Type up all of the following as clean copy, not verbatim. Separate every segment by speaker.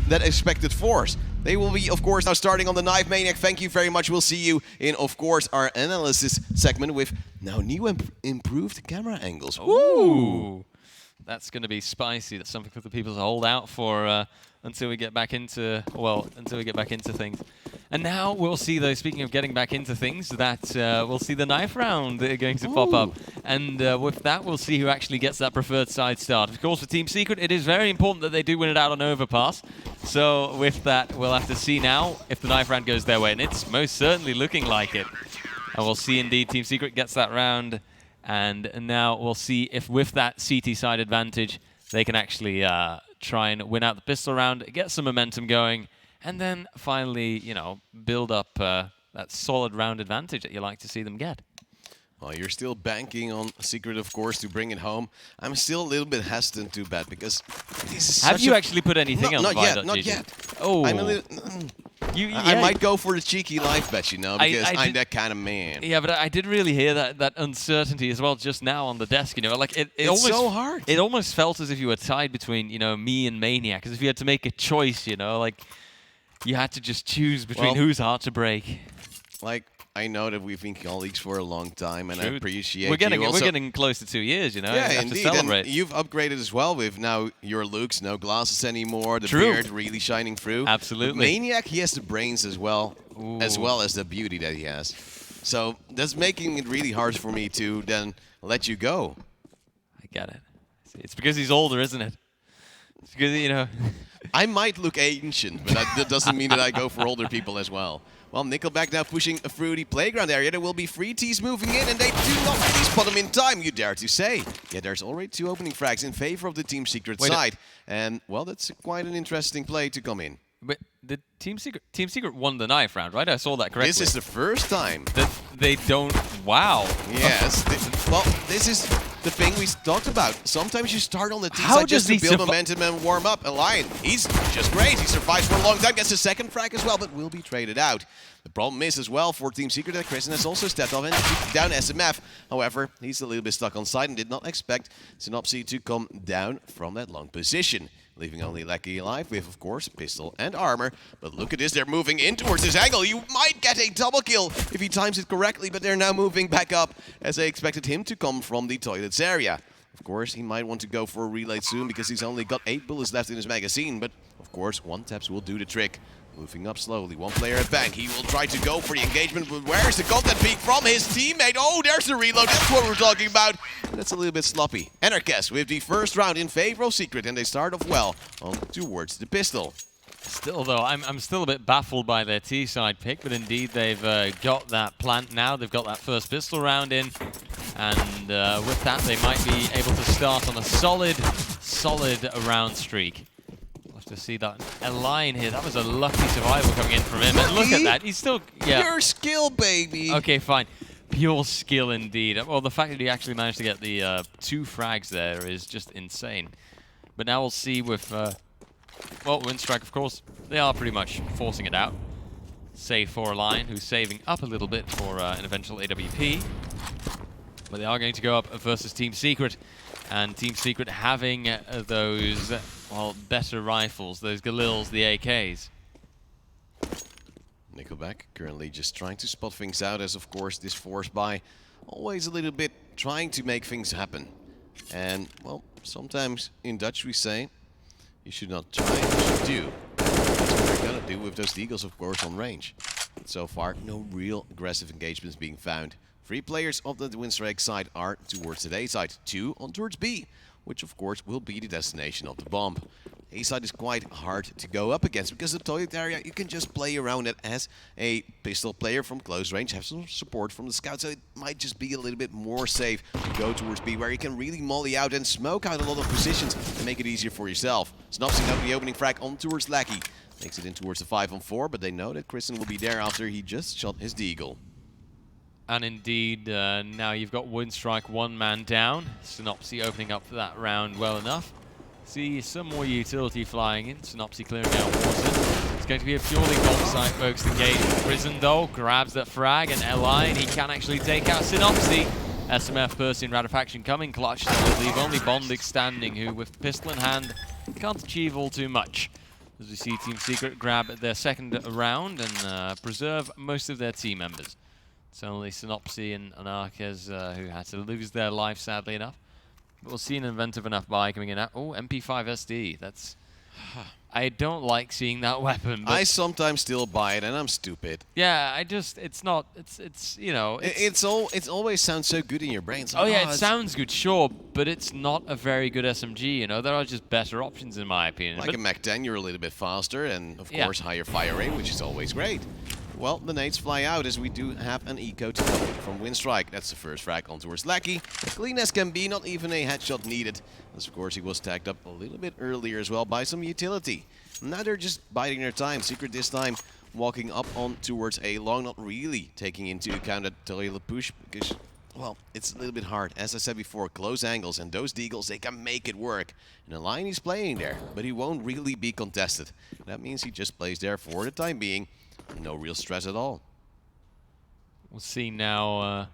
Speaker 1: that expected force. They will be, of course, now starting on the Knife Maniac. Thank you very much. We'll see you in, of course, our analysis segment with now new improved camera angles.
Speaker 2: Ooh, that's going to be spicy. That's something for the people to hold out for until we get back into, well, until we get back into things. And now we'll see, though, speaking of getting back into things, that we'll see the knife round going to pop up. And with that, we'll see who actually gets that preferred side start. Of course, for Team Secret, it is very important that they do win it out on Overpass. So with that, we'll have to see now if the knife round goes their way. And it's most certainly looking like it. And we'll see, indeed, Team Secret gets that round. And now we'll see if with that CT side advantage, they can actually try and win out the pistol round, get some momentum going, and then finally, you know, build up that solid round advantage that you like to see them get.
Speaker 1: Well, you're still banking on Secret, of course, to bring it home. I'm still a little bit hesitant to bet because this is
Speaker 2: Have you actually put anything on
Speaker 1: not
Speaker 2: Vi.GG?
Speaker 1: Not yet.
Speaker 2: Oh.
Speaker 1: I'm a little, I might go for the cheeky live bet, you know, because I'm that kind of man.
Speaker 2: Yeah, but I did really hear that uncertainty as well just now on the desk, you know. Like it's
Speaker 1: almost
Speaker 2: so
Speaker 1: hard.
Speaker 2: It almost felt as if you were tied between, you know, me and Maniac, as if you had to make a choice, you know, like you had to just choose between whose heart to break.
Speaker 1: Like, I know that we've been colleagues for a long time, and I appreciate
Speaker 2: we're
Speaker 1: we're
Speaker 2: getting close to 2 years, you know.
Speaker 1: Yeah,
Speaker 2: you have
Speaker 1: indeed.
Speaker 2: to celebrate.
Speaker 1: And you've upgraded as well with now your looks, no glasses anymore, the beard really shining through.
Speaker 2: Absolutely.
Speaker 1: But Maniac, he has the brains as well as the beauty that he has. So that's making it really hard for me to then let you go.
Speaker 2: I get it. It's because he's older, isn't it? It's because, you know.
Speaker 1: I might look ancient, but that doesn't mean that I go for older people as well. Well, Nickelback now pushing a fruity playground area. There will be 3 Ts moving in, and they do not really spot them in time, you dare to say. Yeah, there's already 2 opening frags in favor of the Team Secret side. And, well, that's quite an interesting play to come in.
Speaker 2: But the Team Secret won the knife round, right? I saw that correctly.
Speaker 1: This is the first time.
Speaker 2: That they don't... Wow.
Speaker 1: Yes. Well, this is the thing we talked about. Sometimes you start on the T side just to build momentum and warm up. Lion, he's just great. He survives for a long time, gets a second frag as well, but will be traded out. The problem is as well for Team Secret that Kristen has also stepped off and took down SMF. However, he's a little bit stuck on side and did not expect Synopsy to come down from that long position, leaving only Lecky alive with, of course, pistol and armor. But look at this, they're moving in towards this angle. You might get a double kill if he times it correctly, but they're now moving back up as they expected him to come from the toilets area. Of course, he might want to go for a relay soon because he's only got 8 bullets left in his magazine, but of course, 1 taps will do the trick. Moving up slowly, 1 player at bank. He will try to go for the engagement, but where's the content peak from his teammate? Oh, there's the reload. That's what we're talking about. That's a little bit sloppy. Anarchist with the first round in favor of Secret, and they start off well on towards the pistol.
Speaker 2: Still, though, I'm still a bit baffled by their T-side pick, but indeed they've got that plant now. They've got that first pistol round in, and with that they might be able to start on a solid round streak. To see that a line here, that was a lucky survival coming in from him. And look at that, he's still
Speaker 1: pure skill, baby.
Speaker 2: Okay, fine, pure skill indeed. Well, the fact that he actually managed to get the 2 frags there is just insane. But now we'll see with well, WINSTRIKE, of course, they are pretty much forcing it out, save for a Lion who's saving up a little bit for an eventual AWP. But they are going to go up versus Team Secret, and Team Secret having those, well, better rifles, those Galils, the AKs.
Speaker 1: Nickelback currently just trying to spot things out as, of course, this force buy always a little bit trying to make things happen. And, well, sometimes in Dutch we say, you should not try, you should do. That's what we're gonna do with those Eagles, of course, on range. But so far, no real aggressive engagements being found. 3 players of the WINSTRIKE side are towards the A side, 2 on towards B, which of course will be the destination of the bomb. A side is quite hard to go up against because the toilet area, you can just play around it as a pistol player from close range, have some support from the scout, so it might just be a little bit more safe to go towards B, where you can really molly out and smoke out a lot of positions and make it easier for yourself. Snopsing out the opening frag on towards Lackey. Makes it in towards the 5-on-4, but they know that Kristen will be there after he just shot his Deagle.
Speaker 2: And indeed, now you've got WINSTRIKE 1 man down. Synopsy opening up for that round well enough. See some more utility flying in. Synopsy clearing out water. It's going to be a purely bomb-site focused engagement. Prison though grabs that frag, and Li, and he can actually take out Synopsy. SMF Percy and Ratifaction coming clutch. That will leave only Bondic standing, who with pistol in hand can't achieve all too much. as we see Team Secret grab their second round and preserve most of their team members. It's only Synopsy and Anarchez who had to lose their life, sadly enough. But we'll see an inventive enough buy coming in. Oh, MP5 SD. That's... I don't like seeing that weapon. But
Speaker 1: I sometimes still buy it, and I'm stupid.
Speaker 2: yeah, I just... It's not... It's you know...
Speaker 1: It always sounds so good in your brain.
Speaker 2: Oh, yeah, it sounds good, sure, but it's not a very good SMG, you know? There are just better options, in my opinion.
Speaker 1: Like a Mach 10, you're a little bit faster, and of course higher fire rate, which is always great. Well, the nades fly out as we do have an eco to come from WINSTRIKE. That's the first frag on towards Lackey. Clean as can be, not even a headshot needed. As of course he was tagged up a little bit earlier as well by some utility. Now they're just biding their time. Secret this time walking up on towards A long, not really taking into account that toilet push because, well, it's a little bit hard. As I said before, close angles and those deagles, they can make it work. And the line is playing there, but he won't really be contested. That means he just plays there for the time being. No real stress at all.
Speaker 2: We'll see now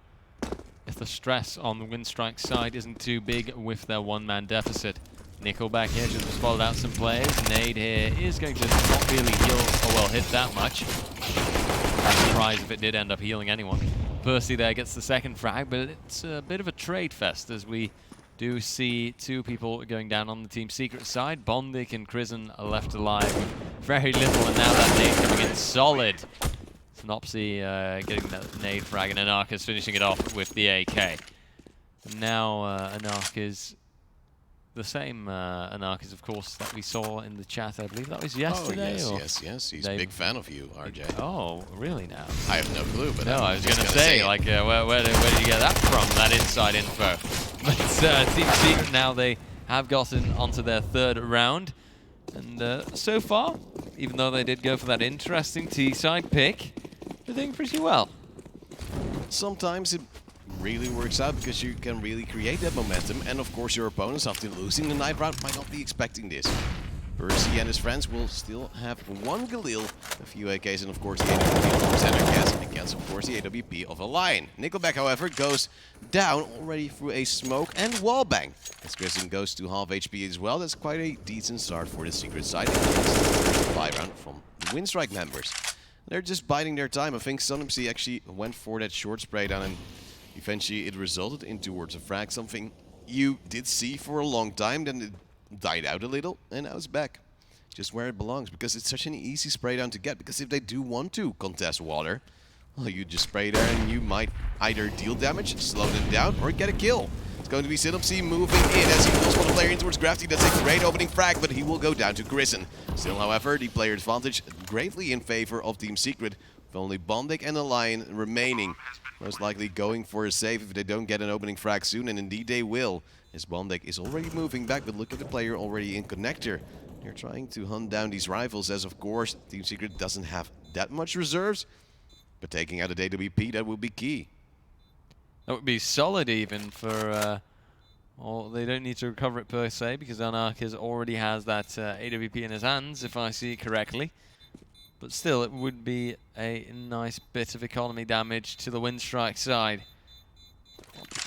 Speaker 2: if the stress on the WINSTRIKE side isn't too big with their one-man deficit. Nickelback here just spotted out some players. Nade here is going to not really heal, or well, hit that much. I'm surprised if it did end up healing anyone. Percy there gets the second frag, but it's a bit of a trade fest as we do see two people going down on the Team Secret side. Bondik and Krisen are left alive with very little, and now that nade coming in solid. Synopsy getting that nade frag, and Anarchez finishing it off with the AK. And now Anarchez, the same Anarchez, of course, that we saw in the chat. I believe that was yesterday.
Speaker 1: Oh, yes. He's a big fan of you, RJ.
Speaker 2: Oh, really now?
Speaker 1: I have no clue, but
Speaker 2: no, I was going to say, like, where did you get that from, that inside info? But Team Secret now, they have gotten onto their third round. And so far, even though they did go for that interesting T-side pick, they're doing pretty well.
Speaker 1: Sometimes it really works out because you can really create that momentum, and of course your opponents after losing the ninth round might not be expecting this. Percy and his friends will still have one Galil, a few AKs, and of course the AWP of Xanarchez against of course the AWP of a Lion. Nickelback, however, goes down already through a smoke and wallbang. As Kristen goes to half HP as well, that's quite a decent start for the Secret side. Fly round from the WINSTRIKE members. They're just biding their time. I think Sunmc actually went for that short spray down, and eventually it resulted in towards a frag, something you did see for a long time, then it died out a little, and now it's back. Just where it belongs, because it's such an easy spray down to get, because if they do want to contest water, well, you just spray there and you might either deal damage, slow them down, or get a kill. It's going to be Synopsy moving in as he pulls one player in towards Grafty. That's a great opening frag, but he will go down to Krisen. Still, however, the player advantage greatly in favor of Team Secret, with only Bondik and the Lion remaining. Most likely going for a save if they don't get an opening frag soon, and indeed they will. As Bondik is already moving back, but look at the player already in connector. They're trying to hunt down these rifles, as of course Team Secret doesn't have that much reserves. But taking out a AWP, that would be key.
Speaker 2: That would be solid even for... well, they don't need to recover it per se, because Anarchez already has that AWP in his hands, if I see it correctly. But still, it would be a nice bit of economy damage to the WINSTRIKE side.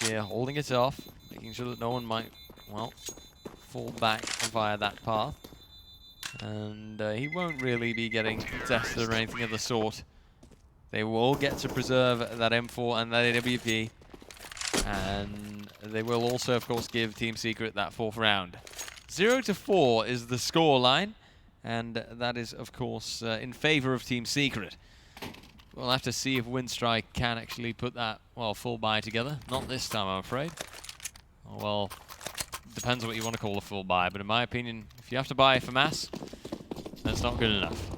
Speaker 2: Yeah, holding it off, making sure that no one might, well, fall back via that path. And he won't really be getting contested or anything of the sort. They will get to preserve that M4 and that AWP. And they will also, of course, give Team Secret that fourth round. 0-4 is the score line. And that is, of course, in favor of Team Secret. We'll have to see if WINSTRIKE can actually put that, well, full buy together. Not this time, I'm afraid. Well, depends on what you want to call a full buy. But in my opinion, if you have to buy for mass, that's not good enough.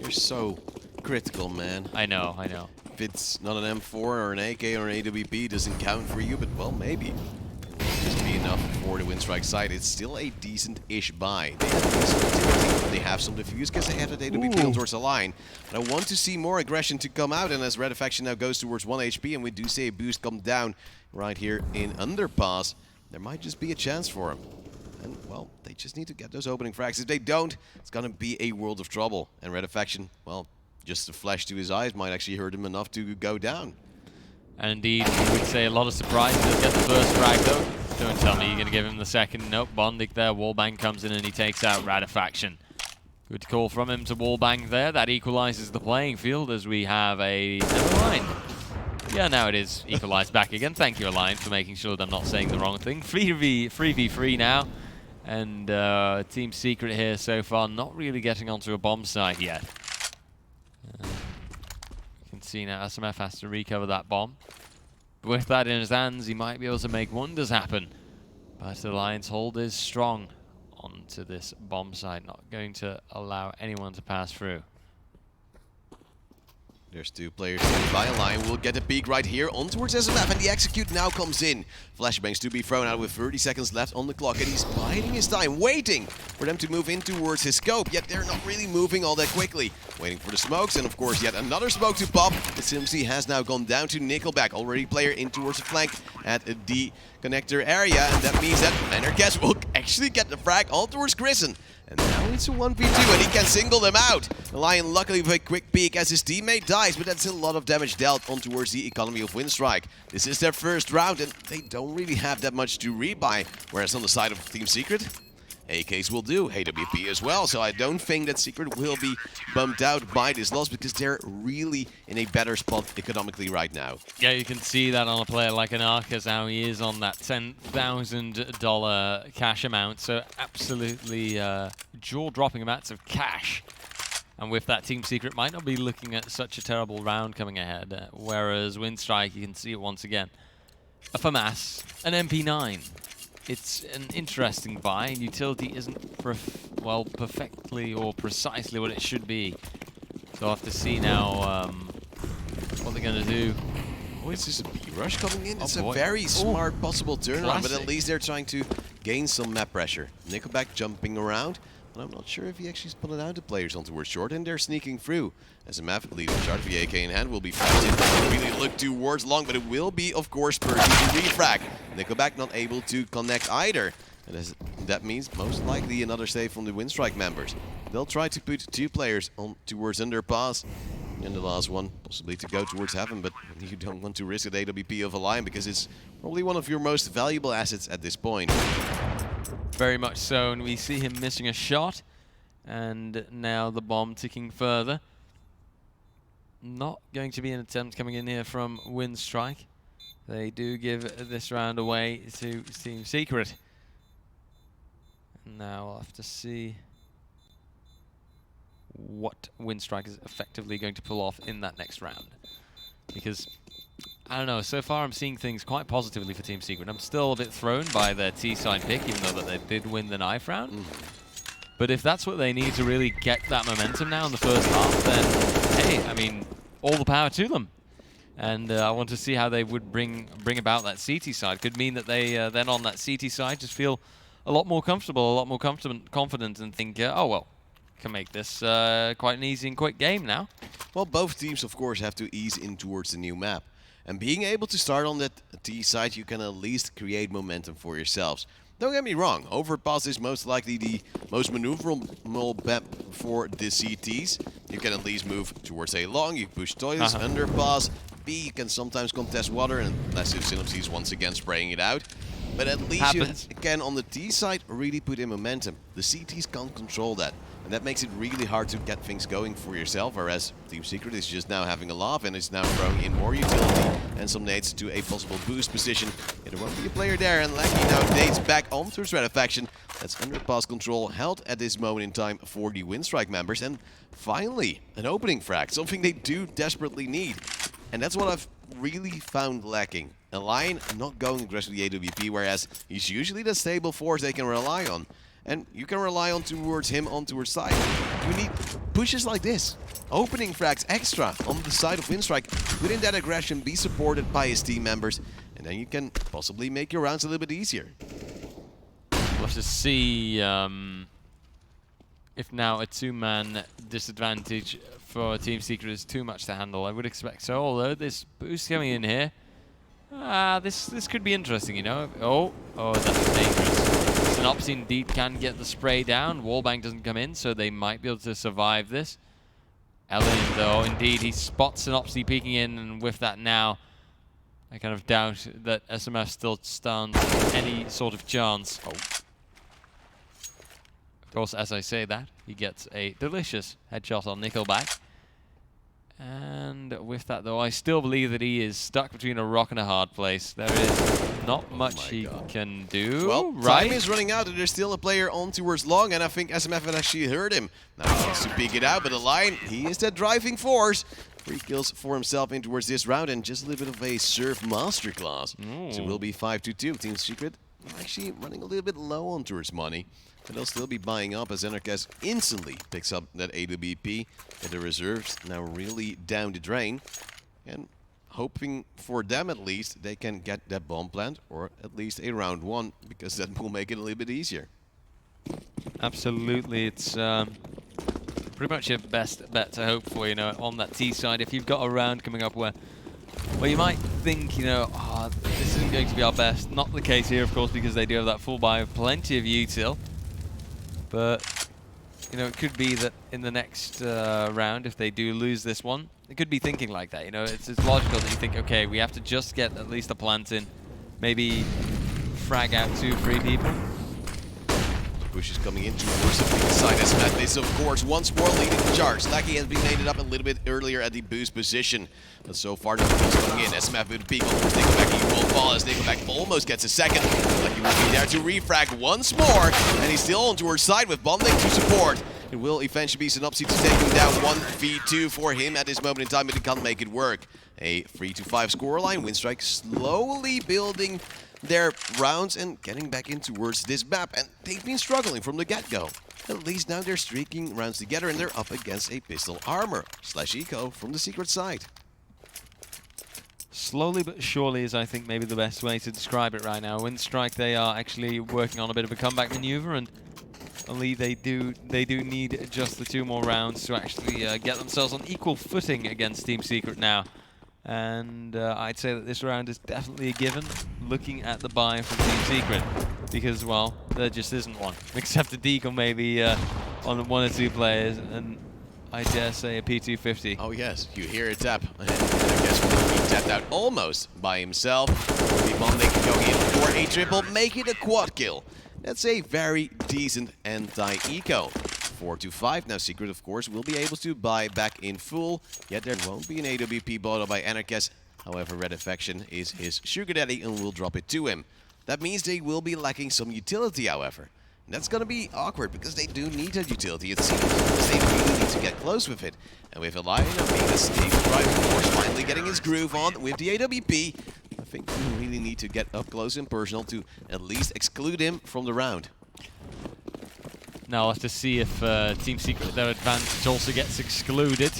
Speaker 1: You're so critical, man.
Speaker 2: I know.
Speaker 1: If it's not an M4 or an AK or an AWP, it doesn't count for you, but, well, maybe. It will just be enough for the WINSTRIKE side. It's still a decent-ish buy. They have some defuse because they have that AWP on towards the line. But I want to see more aggression to come out, and as Red Faction now goes towards 1 HP, and we do see a boost come down right here in Underpass, there might just be a chance for him. And, well, they just need to get those opening frags. If they don't, it's going to be a world of trouble. And Red Faction, well, just a flash to his eyes might actually hurt him enough to go down.
Speaker 2: And indeed, we would say a lot of surprises. He'll get the first frag, though. Don't tell me you're going to give him the second. Nope, Bondik there. Wallbang comes in and he takes out Radifaction. Good call from him to wallbang there. That equalizes the playing field as we have a line. Yeah, now it is equalized back again. Thank you, Align, for making sure that I'm not saying the wrong thing. 3v3 now. And Team Secret here so far not really getting onto a bomb site yet. You can see now SMF has to recover that bomb. With that in his hands, he might be able to make wonders happen. But the Alliance hold is strong onto this bomb site, not going to allow anyone to pass through.
Speaker 1: There's two players by. Lion will get a peek right here on towards SMF, and the execute now comes in. Flashbangs to be thrown out with 30 seconds left on the clock, and he's biding his time, waiting for them to move in towards his scope, yet they're not really moving all that quickly. Waiting for the smokes, and of course yet another smoke to pop. The Simc has now gone down to Nickelback, already player in towards the flank at the connector area, and that means that Mannercast will actually get the frag all towards Grison. And now it's a 1v2 and he can single them out. The Lion luckily with a quick peek as his teammate dies, but that's a lot of damage dealt on towards the economy of WINSTRIKE. This is their first round and they don't really have that much to rebuy, whereas on the side of Team Secret, AKs will do, AWP as well, so I don't think that Secret will be bumped out by this loss because they're really in a better spot economically right now.
Speaker 2: Yeah, you can see that on a player like an Arcus, how he is on that $10,000 cash amount, so absolutely jaw-dropping amounts of cash. And with that, Team Secret might not be looking at such a terrible round coming ahead, whereas WINSTRIKE, you can see it once again. A FAMAS, an MP9. It's an interesting buy, and utility isn't, well, perfectly or precisely what it should be. So I'll have to see now what they're going to do.
Speaker 1: Oh, it's just a B-rush coming in. It's a very smart possible turnaround, but at least they're trying to gain some map pressure. Nickelback jumping around, but I'm not sure if he actually spotted out the players on towards short, and they're sneaking through. As a map leader charge, the AK in hand will be flashed in. Really look towards long, but it will be, of course, Purdy to refrag. Nickelback not able to connect either. And that means most likely another save from the WINSTRIKE members. They'll try to put two players on towards underpass. And the last one, possibly to go towards heaven, but you don't want to risk an AWP of a Lion because it's probably one of your most valuable assets at this point.
Speaker 2: Very much so, and we see him missing a shot. And now the bomb ticking further. Not going to be an attempt coming in here from WINSTRIKE. They do give this round away to Team Secret. Now we'll have to see what WINSTRIKE is effectively going to pull off in that next round. Because, I don't know, so far I'm seeing things quite positively for Team Secret. I'm still a bit thrown by their T-side pick, even though that they did win the knife round. But if that's what they need to really get that momentum now in the first half, then, hey, I mean, all the power to them. And I want to see how they would bring about that CT side. Could mean that they then on that CT side just feel a lot more comfortable, a lot more confident, and think, oh well, can make this quite an easy and quick game now.
Speaker 1: Well, both teams, of course, have to ease in towards the new map. And being able to start on that T side, you can at least create momentum for yourselves. Don't get me wrong, overpass is most likely the most maneuverable map for the CTs. You can at least move towards a long, you push toilets, underpass. B, you can sometimes contest water, and unless if Synapse is once again spraying it out. But at least you can, on the T side, really put in momentum. The CTs can't control that. And that makes it really hard to get things going for yourself, whereas Team Secret is just now having a laugh and is now throwing in more utility and some nades to a possible boost position. Yeah, there won't be a player there, and Lackey now nades back onto Stratafaction. That's underpass control held at this moment in time for the WINSTRIKE members. And finally, an opening frag, something they do desperately need. And that's what I've really found lacking. A Lion not going aggressively AWP, whereas he's usually the stable force they can rely on. And you can rely on towards him on towards side. You need pushes like this. Opening frags extra on the side of WINSTRIKE. Within that aggression, be supported by his team members. And then you can possibly make your rounds a little bit easier.
Speaker 2: We'll have to see if now a two-man disadvantage for Team Secret is too much to handle. I would expect so, although this boost coming in here, this could be interesting, you know. Oh, that's dangerous. Synopsy indeed can get the spray down. Wallbang doesn't come in, so they might be able to survive this. Ellian, though, indeed, he spots Synopsy peeking in, and with that now, I kind of doubt that SMF still stands any sort of chance. Of course, as I say that, He gets a delicious headshot on Nickelback. And with that, though, I still believe that he is stuck between a rock and a hard place. There is not much he can do.
Speaker 1: Well,
Speaker 2: right?
Speaker 1: time is running out, and there's still a player on towards long, and I think SMF had actually heard him. Now he wants to peek it out, but the line, he is that driving force. 3 kills for himself in towards this round, and just a little bit of a serve masterclass. So it will be 5-2. Team Secret actually running a little bit low on towards money. But they'll still be buying up as Enercast instantly picks up that AWP. And the reserves now really down the drain. And hoping for them at least, they can get that bomb plant, or at least a round 1, because that will make it a little bit easier.
Speaker 2: Absolutely, it's pretty much your best bet to hope for, you know, on that T side. If you've got a round coming up where you might think, you know, oh, this isn't going to be our best. Not the case here, of course, because they do have that full buy of plenty of util. But, you know, it could be that in the next round, if they do lose this one, it could be thinking like that. You know, it's logical that you think, okay, we have to just get at least a plant in, maybe frag out 2-3 people.
Speaker 1: Push is coming in towards the weak side. SMF is, of course, once more leading the charge. Lackey has been made it up a little bit earlier at the boost position. But so far, no kills coming in. SMF with a peek on towards Nickelback. He will fall as Nickelback almost gets a second. Lackey will be there to refrag once more. And he's still on towards side with Bonding to support. It will eventually be Synopsy to take him down 1v2 for him at this moment in time, but he can't make it work. A 3-5 scoreline. WINSTRIKE slowly building their rounds and getting back in towards this map, and they've been struggling from the get-go. At least now they're streaking rounds together, and they're up against a pistol armor / eco from the Secret side.
Speaker 2: Slowly but surely is, I think, maybe the best way to describe it right now. WINSTRIKE, they are actually working on a bit of a comeback maneuver, and only they do need just the 2 more rounds to actually get themselves on equal footing against Team Secret now. And I'd say that this round is definitely a given, looking at the buy from Team Secret, because, well, there just isn't one, except a deagle maybe on 1 or 2 players, and I dare say a P250.
Speaker 1: Oh yes, you hear it tap, and I guess we'll be tapped out almost by himself. The Bonding going in for a triple, make it a quad kill. That's a very decent anti-eco. 4-5. Now Secret, of course, will be able to buy back in full. Yet there won't be an AWP bottle by Anarchist. However, Red Affection is his sugar daddy and will drop it to him. That means they will be lacking some utility, however. And that's going to be awkward, because they do need that utility, it seems, because they really need to get close with it. And with Elion being a stable driving force, finally getting his groove on with the AWP, I think we really need to get up close and personal to at least exclude him from the round.
Speaker 2: Now we'll have to see if Team Secret, their advantage also gets excluded.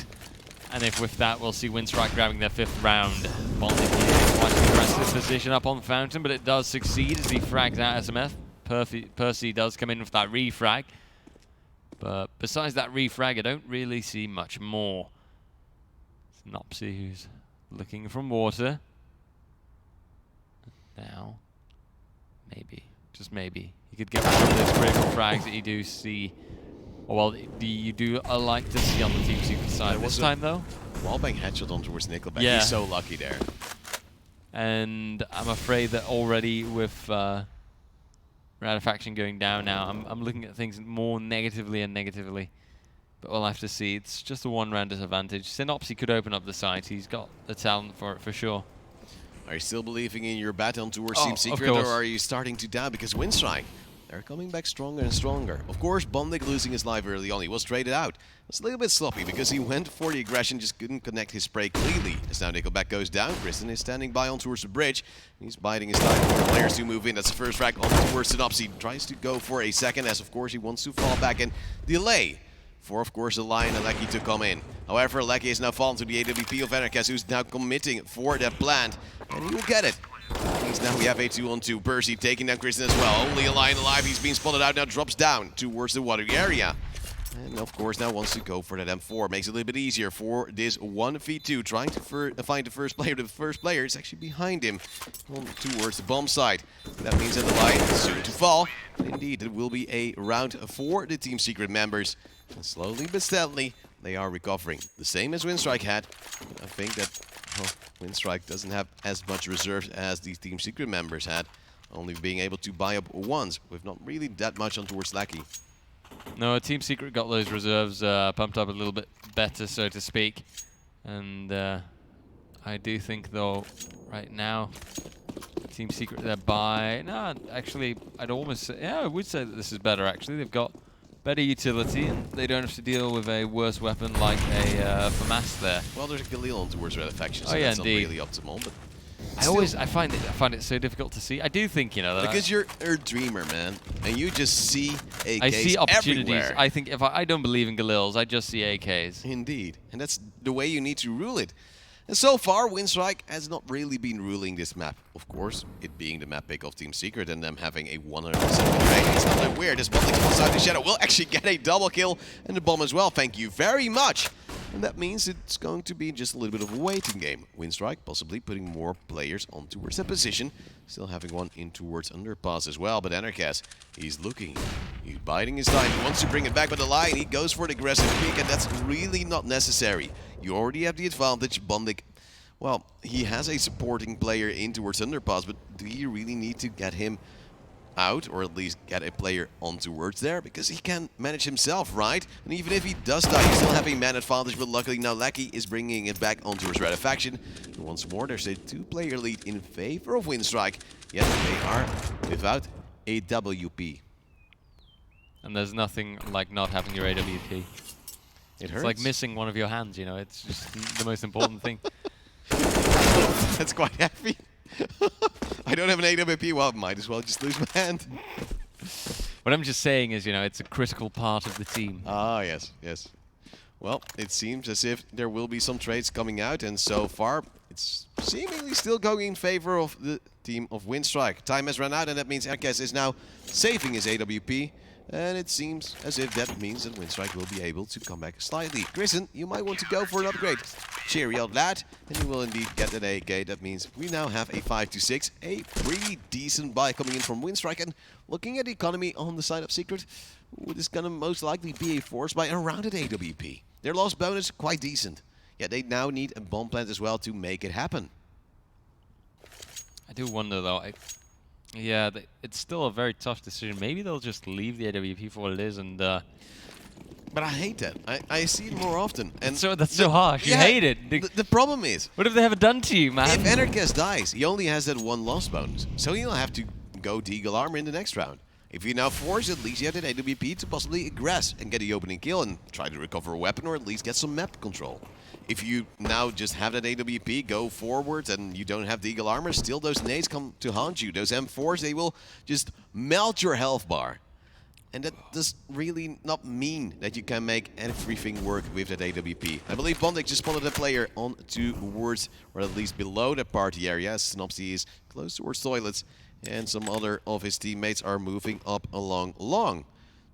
Speaker 2: And if with that, we'll see WINSTRIKE grabbing their 5th round. Bonding here, quite an aggressive position up on Fountain, but it does succeed as he frags out SMF. Percy does come in with that refrag. But besides that refrag, I don't really see much more. Synopsy, who's looking from water. Now, maybe, just maybe, you could get one of those critical frags that you do see, or well, you do like to see on the Team Secret side. This time, though,
Speaker 1: wallbang headshot on towards Nickelback.
Speaker 2: Yeah.
Speaker 1: He's so lucky there.
Speaker 2: And I'm afraid that already with Red Faction going down now, I'm looking at things more negatively and negatively. But we'll have to see. It's just a 1-round disadvantage. Synopsy could open up the side. He's got the talent for it, for sure.
Speaker 1: Are you still believing in your battle towards Team Secret, or are you starting to doubt? Because WINSTRIKE, they're coming back stronger and stronger. Of course, Bondik losing his life early on. He was traded out. It's a little bit sloppy because he went for the aggression, just couldn't connect his spray cleanly. As now Nickelback goes down, Kristen is standing by on towards the bridge. He's biding his time for the players to move in. That's the first frag on towards Synopsy. Tries to go for a second, as of course he wants to fall back and delay for, of course, the Lion and Lecky to come in. However, Lecky is now fallen to the AWP of Anarchist, who's now committing for that plant, and he will get it. Means now we have a 2-on-2. Percy taking down Kristen as well. Only a Lion alive. He's being spotted out now. Drops down towards the watery area. And of course now wants to go for that M4. Makes it a little bit easier for this 1v2. Trying to find the first player. The first player is actually behind him towards the bomb site. And that means that the Lion is soon to fall. And indeed, it will be a round for the Team Secret members. And slowly but steadily, they are recovering. The same as WINSTRIKE had. I think that WINSTRIKE doesn't have as much reserves as these Team Secret members had. Only being able to buy up once, with not really that much on towards Lackey.
Speaker 2: No, Team Secret got those reserves pumped up a little bit better, so to speak. And I do think, though, right now, Team Secret, they're by... No, actually, I'd almost say... Yeah, I would say that this is better, actually. They've got better utility, and they don't have to deal with a worse weapon like a FAMAS there.
Speaker 1: Well, there's a Galil on towards Red Faction, so
Speaker 2: yeah,
Speaker 1: that's
Speaker 2: indeed.
Speaker 1: not really optimal, but...
Speaker 2: I find it so difficult to see. I do think, you know, that
Speaker 1: because you're a dreamer, man, and you just see AKs
Speaker 2: I see opportunities.
Speaker 1: everywhere.
Speaker 2: I think if I don't believe in Galils, I just see AKs.
Speaker 1: Indeed, and that's the way you need to rule it. And so far, WINSTRIKE has not really been ruling this map. Of course, it being the map pick of Team Secret and them having a 100% win rate. It's not that weird. This Botlick outside the shadow will actually get a double kill and the bomb as well. Thank you very much. And that means it's going to be just a little bit of a waiting game. WINSTRIKE possibly putting more players on towards that position. Still having one in towards underpass as well. But Enercast, he's looking. He's biding his time. He wants to bring it back, but the line, he goes for the aggressive peek, and that's really not necessary. You already have the advantage. Bondik, well, he has a supporting player in towards underpass, but do you really need to get him out, or at least get a player on towards there? Because he can manage himself, right? And even if he does die, you still have a man advantage, but luckily now Lackey is bringing it back on towards Red Faction. And once more, there's a 2-player lead in favor of WINSTRIKE. Yet they are without a WP.
Speaker 2: And there's nothing like not having your AWP.
Speaker 1: It hurts.
Speaker 2: It's like missing one of your hands, you know, it's just the most important thing.
Speaker 1: That's quite heavy. I don't have an AWP, well, might as well just lose my hand.
Speaker 2: What I'm just saying is, you know, it's a critical part of the team.
Speaker 1: Ah, yes, yes. Well, it seems as if there will be some trades coming out, and so far, it's seemingly still going in favor of the team of WINSTRIKE. Time has run out, and that means Erkes is now saving his AWP. And it seems as if that means that WINSTRIKE will be able to come back slightly. Grison, you might want to go for an upgrade. Cheerio, lad. And you will indeed get an AK. That means we now have a 5-6. A pretty decent buy coming in from WINSTRIKE. And looking at the economy on the side of Secret, this is going to most likely be a force buy around an AWP. Their loss bonus, quite decent. Yet they now need a bomb plant as well to make it happen.
Speaker 2: I do wonder, though. Yeah, it's still a very tough decision. Maybe they'll just leave the AWP for what it is, and
Speaker 1: but I hate that. I see it more often. And
Speaker 2: so that's so harsh. You hate it.
Speaker 1: The problem is,
Speaker 2: what have they ever done to you, man?
Speaker 1: If Enercast dies, he only has that one loss bonus, so he'll have to go Deagle Armor in the next round. If you now force, at least you have that AWP to possibly aggress and get the opening kill and try to recover a weapon, or at least get some map control. If you now just have that AWP, go forwards, and you don't have the Eagle Armor, still those nades come to haunt you. Those M4s, they will just melt your health bar. And that does really not mean that you can make everything work with that AWP. I believe Bondik just spotted a player on towards, or at least below the party area. Snopsy is close towards toilets, and some other of his teammates are moving up along.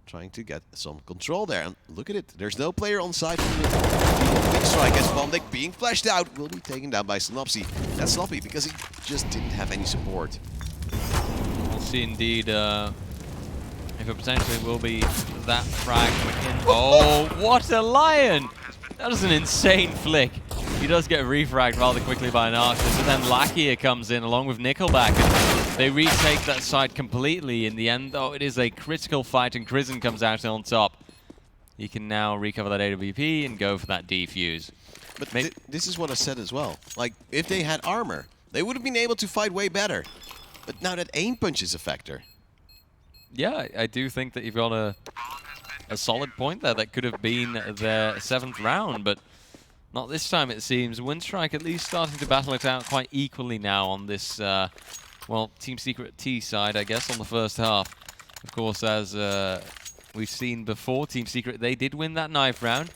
Speaker 1: Trying to get some control there. And look at it, there's no player on side from the WINSTRIKE as Bondik being flashed out will be taken down by Snopsy. That's sloppy because he just didn't have any support.
Speaker 2: We'll see indeed if it potentially will be that frag coming in. Oh, what a lion! That is an insane flick. He does get refragged rather quickly by Narcissus, but then Lakia comes in along with Nickelback, and they retake that side completely. In the end, though, it is a critical fight, and Krisen comes out on top. He can now recover that AWP and go for that defuse.
Speaker 1: But this is what I said as well. Like, if they had armor, they would have been able to fight way better. But now that aim punch is a factor.
Speaker 2: Yeah, I do think that you've got a solid point there. That could have been their 7th round, but not this time, it seems. WINSTRIKE at least starting to battle it out quite equally now on this, well, Team Secret T side, I guess, on the first half. Of course, as we've seen before, Team Secret, they did win that knife round.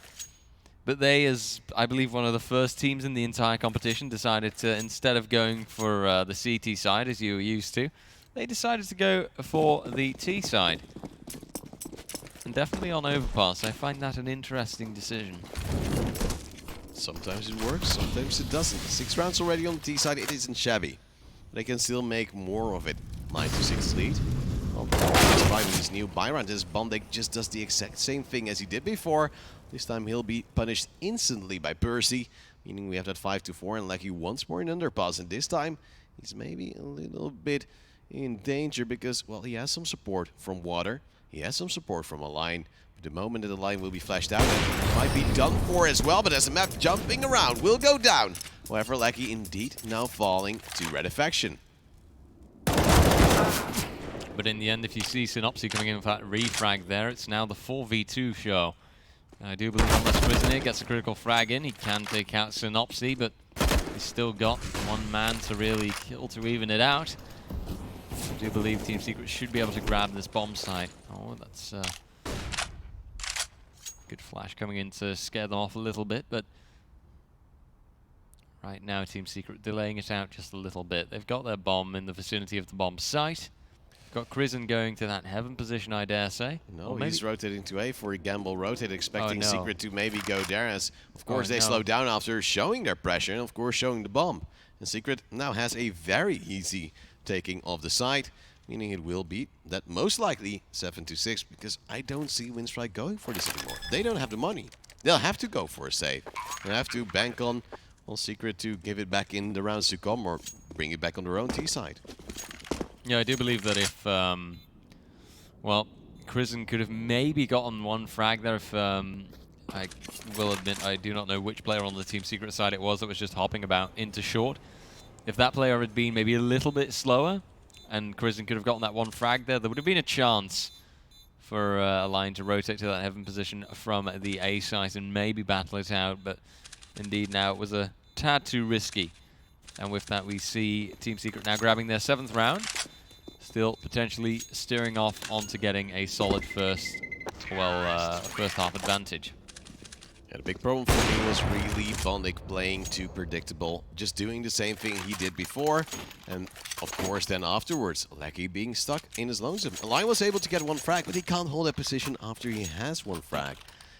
Speaker 2: But they, as I believe one of the first teams in the entire competition, decided to, instead of going for the CT side, as you were used to, they decided to go for the T side. And definitely on overpass. I find that an interesting decision.
Speaker 1: Sometimes it works, sometimes it doesn't. 6 rounds already on the T side, it isn't shabby. They can still make more of it. 9-6 lead. Well, despite his new buy round, this Bondik just does the exact same thing as he did before. This time he'll be punished instantly by Percy, meaning we have that 5-4 and Lecky once more in underpass. And this time he's maybe a little bit in danger because, well, he has some support from water. He has some support from a line. But the moment that the line will be flashed out, it might be done for as well. But as the map jumping around will go down. However, Lecky indeed now falling to Red Affection.
Speaker 2: But in the end, if you see Synopsy coming in with that refrag there, it's now the 4v2 show. I do believe unless Prison here gets a critical frag in, he can take out Synopsy, but he's still got one man to really kill to even it out. I do believe Team Secret should be able to grab this bomb site. Oh, that's good flash coming in to scare them off a little bit, but right now Team Secret delaying it out just a little bit. They've got their bomb in the vicinity of the bomb site. Got Krisen going to that heaven position, I dare say.
Speaker 1: No, he's rotating to A for a gamble rotate, expecting Secret to maybe go there, as of course they slow down after showing their pressure and of course showing the bomb. And Secret now has a very easy taking of the site, meaning it will be that most likely 7-6, because I don't see WINSTRIKE going for this anymore. They don't have the money. They'll have to go for a save. They'll have to bank on Secret to give it back in the rounds to come or bring it back on their own T side.
Speaker 2: Yeah, I do believe that if, well, Krisen could have maybe gotten one frag there if, I will admit I do not know which player on the Team Secret side it was that was just hopping about into short. If that player had been maybe a little bit slower and Krisen could have gotten that one frag there, there would have been a chance for a line to rotate to that heaven position from the A site and maybe battle it out, but indeed now it was a tad too risky. And with that, we see Team Secret now grabbing their 7th round, still potentially steering off onto getting a solid first half advantage.
Speaker 1: Yeah, the big problem for me was really Bondik playing too predictable, just doing the same thing he did before, and of course then afterwards, Lecky being stuck in his lonesome. Lion was able to get one frag, but he can't hold that position after he has one frag.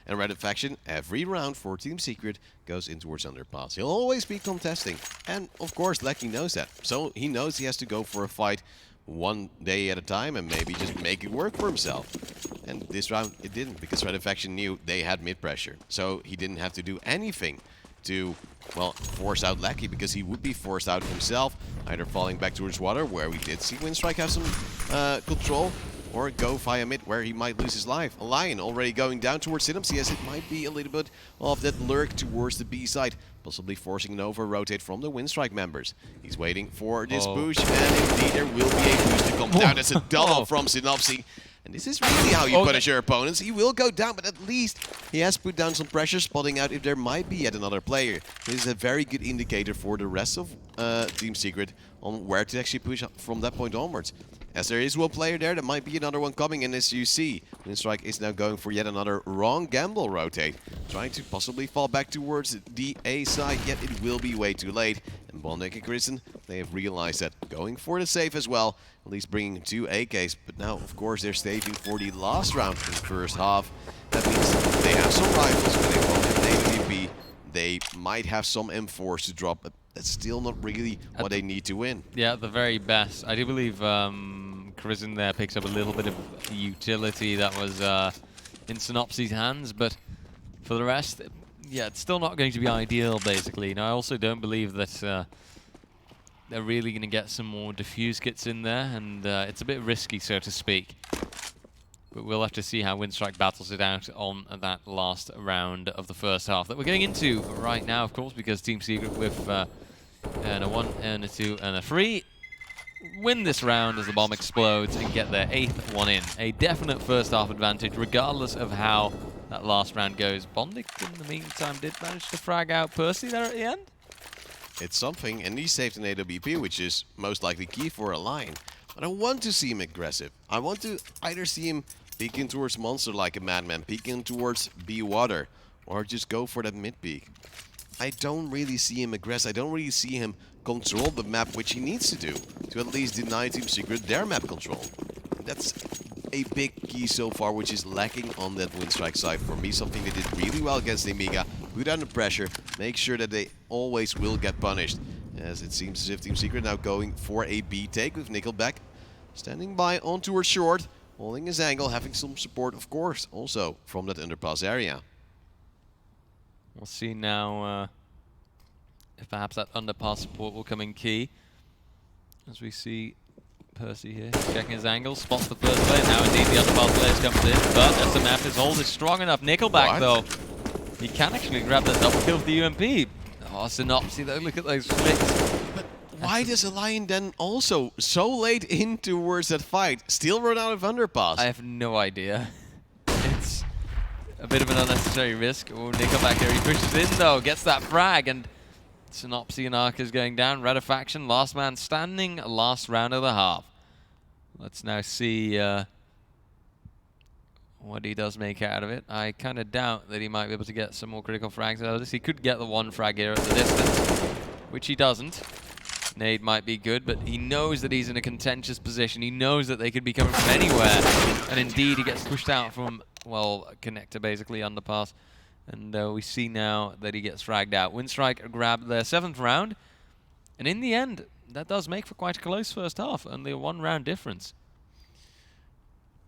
Speaker 1: And Red Affection, every round for Team Secret goes in towards underpass. He'll always be contesting. And of course, Lecky knows that. So he knows he has to go for a fight one day at a time and maybe just make it work for himself. And this round, it didn't, because Red Affection knew they had mid-pressure. So he didn't have to do anything to, well, force out Lecky, because he would be forced out himself, either falling back towards water, where we did see WINSTRIKE have some control, or go via mid where he might lose his life. A Lion already going down towards Synopsy, as it might be a little bit of that lurk towards the B side, possibly forcing an over-rotate from the WINSTRIKE members. He's waiting for this push, and indeed there will be a push to come down. That's a double from Synopsy. And this is really how you punish your opponents. He will go down, but at least he has put down some pressure, spotting out if there might be yet another player. This is a very good indicator for the rest of Team Secret on where to actually push from that point onwards. As there is one player there, there might be another one coming, and as you see, WINSTRIKE is now going for yet another wrong gamble rotate, trying to possibly fall back towards the A side, yet it will be way too late. And Bondik and Krisen, they have realized that, going for the save as well, at least bringing 2 AKs, but now, of course, they're saving for the last round in the first half. That means they have some rifles, but they won't have an AWP. They might have some M4s to drop, but that's still not really what they need to win.
Speaker 2: Yeah, at the very best. I do believe Krisen there picks up a little bit of utility that was in Synopsy's hands, but for the rest, yeah, it's still not going to be ideal, basically. Now, I also don't believe that they're really going to get some more diffuse kits in there, and it's a bit risky, so to speak. But we'll have to see how WINSTRIKE battles it out on that last round of the first half that we're getting into right now, of course, because Team Secret with and a 1, and a 2, and a 3 win this round as the bomb explodes and get their 8th one in. A definite first half advantage, regardless of how that last round goes. Bondik, in the meantime, did manage to frag out Percy there at the end.
Speaker 1: It's something, and he saved an AWP, which is most likely key for a Lion. But I want to see him aggressive. I want to either see him peeking towards Monster like a madman, peeking towards B water, or just go for that mid peek. I don't really see him aggress. I don't really see him control the map, which he needs to do, to at least deny Team Secret their map control. That's a big key so far, which is lacking on that WINSTRIKE side. For me, something they did really well against Amiga. Put down the pressure, make sure that they always will get punished. As it seems as if Team Secret now going for a B take with Nickelback. Standing by on towards short, holding his angle, having some support, of course, also from that underpass area.
Speaker 2: We'll see now if perhaps that underpass support will come in key. As we see Percy here, checking his angle, spots the first player. Now indeed the underpass players comes in, but SMF, his hold is strong enough. Nickelback though, he can actually grab that double kill for the UMP. Oh, Synopsy though, look at those flicks.
Speaker 1: But why does Lion then also so late in towards that fight still run out of underpass?
Speaker 2: I have no idea. It's a bit of an unnecessary risk. Oh, Nickelback here, he pushes in though, gets that frag, and Synopsy and Ark is going down. Redafaction, last man standing, last round of the half. Let's now see what he does make out of it. I kind of doubt that he might be able to get some more critical frags out of this. He could get the one frag here at the distance, which he doesn't. Nade might be good, but he knows that he's in a contentious position. He knows that they could be coming from anywhere. And indeed, he gets pushed out from, well, connector basically, underpass. And we see now that he gets fragged out. WINSTRIKE grab their 7th round. And in the end, that does make for quite a close first half. Only a 1-round difference.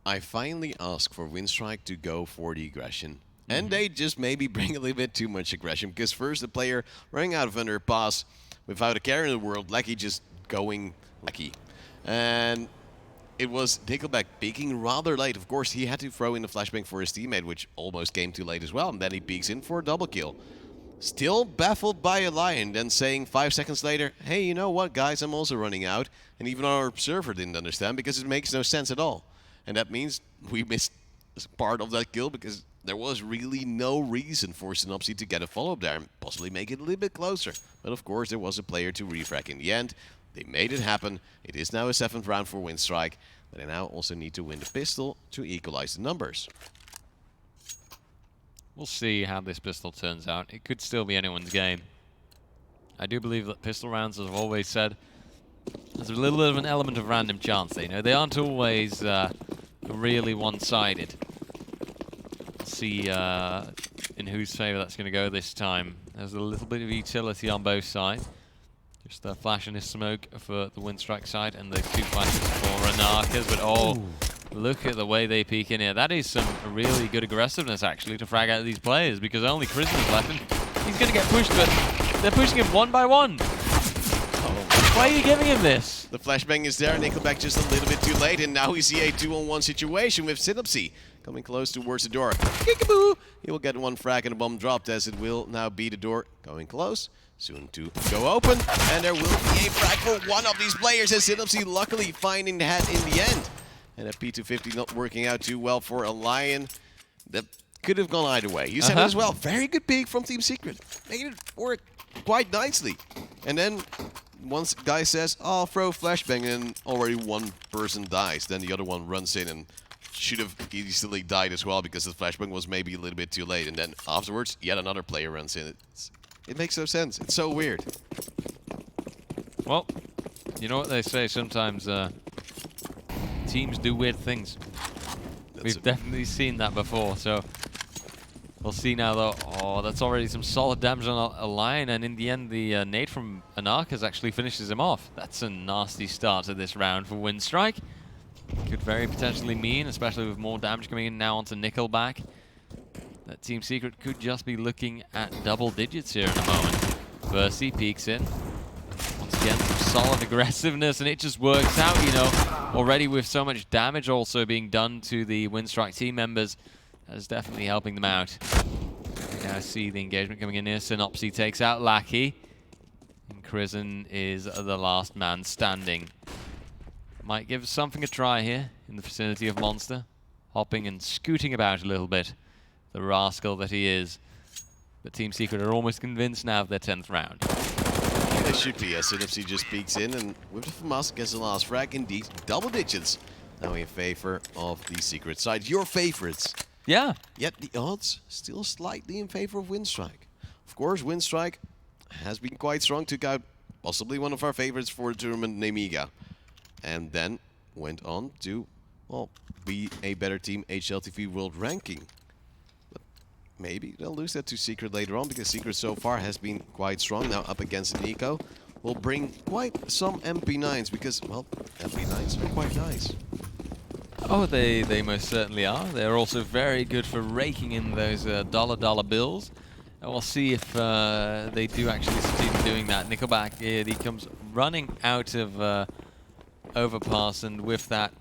Speaker 1: I finally ask for WINSTRIKE to go for the aggression. And they just maybe bring a little bit too much aggression. Because first the player running out of underpass without a care in the world, Lecky just going Lecky. And it was Nickelback peeking rather late. Of course, he had to throw in the flashbang for his teammate, which almost came too late as well. And then he peeks in for a double kill. Still baffled by a Lion, then saying 5 seconds later, hey, you know what, guys, I'm also running out. And even our server didn't understand because it makes no sense at all. And that means we missed part of that kill because there was really no reason for Synopsy to get a follow-up there and possibly make it a little bit closer. But of course, there was a player to refrag in the end. They made it happen. It is now a 7th round for WINSTRIKE. But they now also need to win the pistol to equalize the numbers.
Speaker 2: We'll see how this pistol turns out. It could still be anyone's game. I do believe that pistol rounds, as I've always said, there's a little bit of an element of random chance. You know, they aren't always really one-sided. See in whose favor that's going to go this time. There's a little bit of utility on both sides. Just a flash and a smoke for the WINSTRIKE side, and the 2 flashes for Anarkas. But oh, look at the way they peek in here. That is some really good aggressiveness actually to frag out these players, because only Chrism is left, and he's going to get pushed, but they're pushing him one by one. Why are you giving him this?
Speaker 1: The flashbang is there, Nickelback just a little bit too late, and now we see a 2-on-1 situation with Synopsy coming close towards the door. Kickaboo! He will get one frag and a bomb dropped, as it will now be the door going close. Soon to go open, and there will be a frag for one of these players, as Synopsy luckily finding the head in the end. And a P250 not working out too well for a Lion. That could have gone either way. You said it as well. Very good peek from Team Secret. Made it work quite nicely. And then once guy says, I'll throw flashbang, and already one person dies. Then the other one runs in and should have easily died as well, because the flashbang was maybe a little bit too late. And then afterwards, yet another player runs in. It makes no sense. It's so weird.
Speaker 2: Well, you know what they say, sometimes teams do weird things. We've definitely seen that before, so we'll see now though. Oh, that's already some solid damage on a Lion, and in the end the nade from Anarkas actually finishes him off. That's a nasty start to this round for WINSTRIKE. Could very potentially mean, especially with more damage coming in now onto Nickelback, that Team Secret could just be looking at double digits here in a moment. Percy peeks in. Once again, some solid aggressiveness, and it just works out, you know. Already with so much damage also being done to the WINSTRIKE team members, that is definitely helping them out. We now see the engagement coming in here. Synopsy takes out Lackey, and Chrism is the last man standing. Might give something a try here in the vicinity of Monster. Hopping and scooting about a little bit. The rascal that he is. But Team Secret are almost convinced now of their 10th round.
Speaker 1: Yeah, they should be, as Synopsy just peeks in, and with the FAMAS gets the last frag, indeed, double digits. Now in favor of the Secret side. Your favorites.
Speaker 2: Yeah.
Speaker 1: Yet the odds still slightly in favor of WINSTRIKE. Of course, WINSTRIKE has been quite strong, took out possibly one of our favorites for the tournament, Nemiga. And then went on to, well, be a better team HLTV World Ranking. But maybe they'll lose that to Secret later on, because Secret so far has been quite strong. Now up against Nico will bring quite some MP9s, because, well, MP9s are quite nice.
Speaker 2: Oh, they most certainly are. They're also very good for raking in those dollar bills. And we'll see if they do actually succeed in doing that. Nickelback, he comes running out of overpass, and with that,